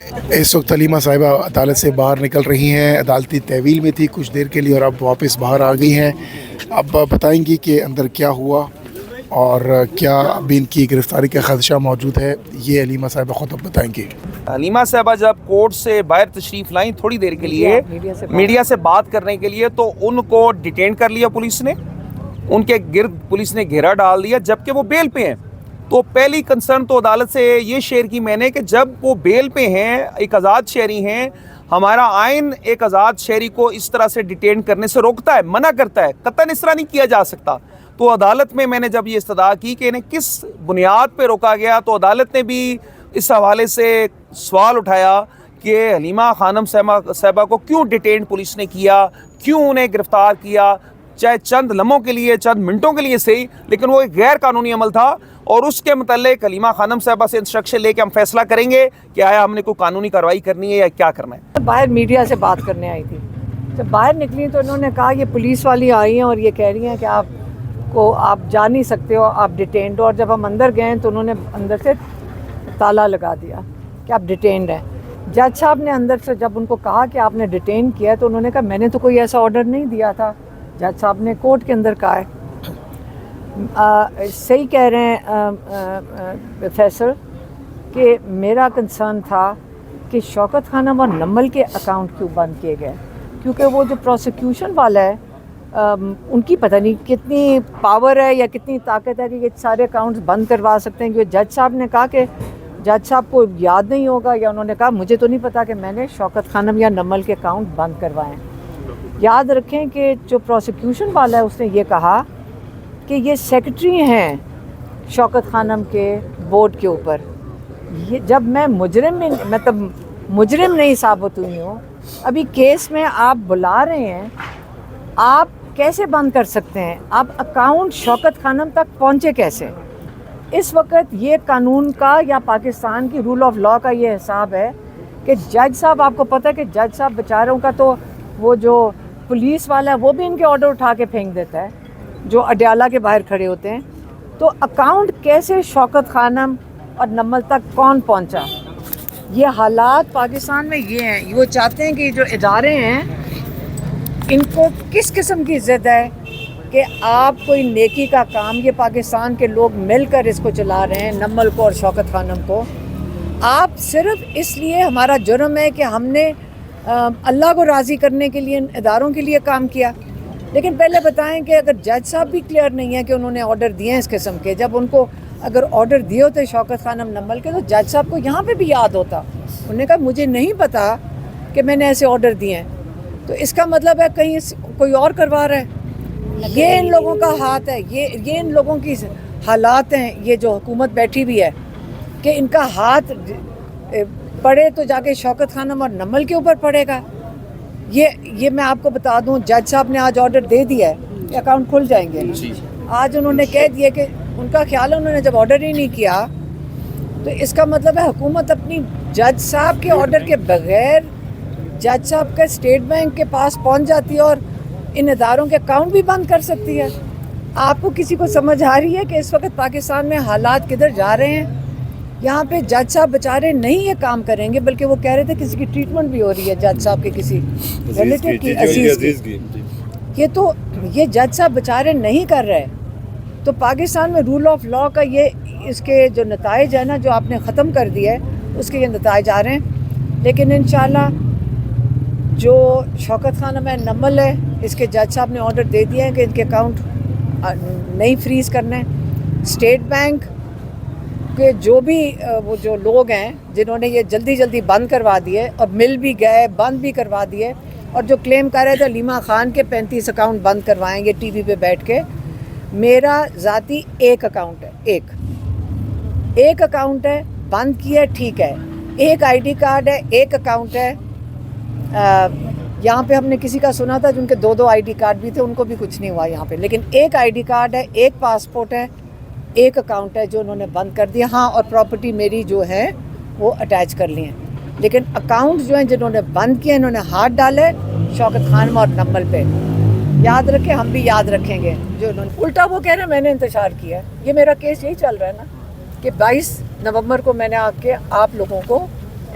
اس وقت علیمہ صاحبہ عدالت سے باہر نکل رہی ہیں، عدالتی تحویل میں تھی کچھ دیر کے لیے اور اب واپس باہر آ گئی ہیں۔ اب بتائیں گی کہ اندر کیا ہوا اور کیا ابھی ان کی گرفتاری کا خدشہ موجود ہے، یہ علیمہ صاحبہ خود اب بتائیں گی۔ علیمہ صاحبہ جب کورٹ سے باہر تشریف لائیں تھوڑی دیر کے لیے میڈیا سے بات کرنے کے لیے، تو ان کو ڈیٹین کر لیا پولیس نے، ان کے گرد پولیس نے گھیرا ڈال دیا جبکہ وہ بیل پہ ہیں۔ تو پہلی کنسرن تو عدالت سے یہ شیئر کی میں نے کہ جب وہ بیل پہ ہیں، ایک آزاد شہری ہیں، ہمارا آئین ایک آزاد شہری کو اس طرح سے ڈیٹین کرنے سے روکتا ہے، منع کرتا ہے، قطعاً اس طرح نہیں کیا جا سکتا۔ تو عدالت میں نے جب یہ استدعا کی کہ انہیں کس بنیاد پہ روکا گیا، تو عدالت نے بھی اس حوالے سے سوال اٹھایا کہ حلیمہ خانم صاحبہ کو کیوں ڈیٹین پولیس نے کیا، کیوں انہیں گرفتار کیا، چاہے چند لمحوں کے لیے، چند منٹوں کے لیے صحیح، لیکن وہ ایک غیر قانونی عمل تھا، اور اس کے متعلق حلیمہ خانم صاحبہ سے انسٹرکشن لے کے ہم فیصلہ کریں گے کہ آیا ہم نے کوئی قانونی کارروائی کرنی ہے یا کیا کرنا ہے۔ باہر میڈیا سے بات کرنے آئی تھی، جب باہر نکلی تو انہوں نے کہا یہ پولیس والی آئی ہیں اور یہ کہہ رہی ہیں کہ آپ جا نہیں سکتے ہو، آپ ڈیٹینڈ ہو۔ اور جب ہم اندر گئے تو انہوں نے اندر سے تالا لگا دیا کہ آپ ڈیٹینڈ ہیں۔ جج صاحب نے اندر سے جب ان کو کہا کہ آپ نے ڈیٹین کیا ہے تو انہوں نے کہا میں نے تو کوئی ایسا آرڈر نہیں دیا تھا۔ جج صاحب نے کورٹ کے اندر کہا ہے، صحیح کہہ رہے ہیں فیصل کہ میرا کنسرن تھا کہ شوکت خانم اور نمل کے اکاؤنٹ کیوں بند کیے گئے، کیونکہ وہ جو پروسیکیوشن والا ہے ان کی پتہ نہیں کتنی پاور ہے یا کتنی طاقت ہے کہ یہ سارے اکاؤنٹس بند کروا سکتے ہیں۔ کیونکہ جج صاحب نے کہا کہ جج صاحب کو یاد نہیں ہوگا، یا انہوں نے کہا مجھے تو نہیں پتا کہ میں نے شوکت خانم یا نمل کے اکاؤنٹ بند کروائے ہیں۔ یاد رکھیں کہ جو پروسیکیوشن والا ہے اس نے یہ کہا کہ یہ سیکرٹری ہیں شوکت خانم کے بورڈ کے اوپر۔ یہ جب میں مجرم نہیں ثابت ہوئی ہوں، ابھی کیس میں آپ بلا رہے ہیں، آپ کیسے بند کر سکتے ہیں؟ آپ اکاؤنٹ شوکت خانم تک پہنچے کیسے؟ اس وقت یہ قانون کا یا پاکستان کی رول آف لا کا یہ حساب ہے کہ جج صاحب، آپ کو پتہ ہے کہ جج صاحب بیچاروں کا تو وہ جو پولیس والا ہے وہ بھی ان کے آرڈر اٹھا کے پھینک دیتا ہے جو اڈیالہ کے باہر کھڑے ہوتے ہیں۔ تو اکاؤنٹ کیسے شوکت خانم اور نمل تک کون پہنچا؟ یہ حالات پاکستان میں یہ ہیں، وہ چاہتے ہیں کہ جو ادارے ہیں ان کو کس قسم کی ضد ہے کہ آپ کوئی نیکی کا کام، یہ پاکستان کے لوگ مل کر اس کو چلا رہے ہیں، نمل کو اور شوکت خانم کو۔ آپ صرف اس لیے ہمارا جرم ہے کہ ہم نے اللہ کو راضی کرنے کے لیے اداروں کے لیے کام کیا، لیکن پہلے بتائیں کہ اگر جج صاحب بھی کلیئر نہیں ہے کہ انہوں نے آرڈر دیے ہیں اس قسم کے، جب ان کو اگر آرڈر دیے ہوتے شوکت خانم نمل کے تو جج صاحب کو یہاں پہ بھی یاد ہوتا۔ انہوں نے کہا مجھے نہیں پتا کہ میں نے ایسے آرڈر دیے ہیں، تو اس کا مطلب ہے کہیں کوئی اور کروا رہا ہے۔ یہ ان لوگوں کا ہاتھ ہے، یہ ان لوگوں کی حالات ہیں، یہ جو حکومت بیٹھی بھی ہے کہ ان کا ہاتھ پڑے تو جا کے شوکت خانم اور نمل کے اوپر پڑے گا۔ یہ میں آپ کو بتا دوں، جج صاحب نے آج آرڈر دے دیا ہے کہ اکاؤنٹ کھل جائیں گے۔ آج انہوں نے کہہ دیا کہ ان کا خیال ہے انہوں نے جب آرڈر ہی نہیں کیا تو اس کا مطلب ہے حکومت اپنی جج صاحب کے آرڈر کے بغیر جج صاحب کے اسٹیٹ بینک کے پاس پہنچ جاتی ہے اور ان اداروں کے اکاؤنٹ بھی بند کر سکتی ہے۔ آپ کو کسی کو سمجھ آ رہی ہے کہ اس وقت پاکستان میں حالات کدھر جا رہے ہیں؟ یہاں پہ جج صاحب بیچارے نہیں یہ کام کریں گے، بلکہ وہ کہہ رہے تھے کسی کی ٹریٹمنٹ بھی ہو رہی ہے جج صاحب کے کسی ریلیٹیو کی، عزیز کی۔ یہ جج صاحب بیچارے نہیں کر رہے۔ تو پاکستان میں رول آف لا کا یہ اس کے جو نتائج ہیں نا، جو آپ نے ختم کر دیا ہے، اس کے یہ نتائج آ رہے ہیں۔ لیکن انشاءاللہ جو شوکت خانم ہے، نمل ہے، اس کے جج صاحب نے آرڈر دے دیا ہے کہ ان کے اکاؤنٹ نہیں فریز کرنا ہے۔ اسٹیٹ بینک کے جو بھی وہ جو لوگ ہیں جنہوں نے یہ جلدی بند کروا دیے اور مل بھی گئے، بند بھی کروا دیے، اور جو کلیم کر رہے تھے علیمہ خان کے 35 اکاؤنٹ بند کروائیں گے ٹی وی پہ بیٹھ کے، میرا ذاتی ایک اکاؤنٹ ہے، ایک اکاؤنٹ ہے، بند کیا ہے، ٹھیک ہے، ایک آئی ڈی کارڈ ہے، ایک اکاؤنٹ ہے۔ یہاں پہ ہم نے کسی کا سنا تھا جن کے دو آئی ڈی کارڈ بھی تھے، ان کو بھی کچھ نہیں ہوا یہاں پہ، لیکن ایک آئی ڈی کارڈ ہے، ایک پاسپورٹ ہے، ایک اکاؤنٹ ہے جو انہوں نے بند کر دیا۔ ہاں، اور پراپرٹی میری جو ہے وہ اٹیچ کر لی ہیں، لیکن اکاؤنٹ جو ہیں جنہوں نے بند کیے انہوں نے ہاتھ ڈالے شوکت خانم اور نمل پہ۔ یاد رکھیں، ہم بھی یاد رکھیں گے جو انہوں نے الٹا وہ کہہ رہے ہیں میں نے انتشار کیا ہے۔ یہ میرا کیس یہی چل رہا ہے نا کہ 22 نومبر کو میں نے آ کے آپ لوگوں کو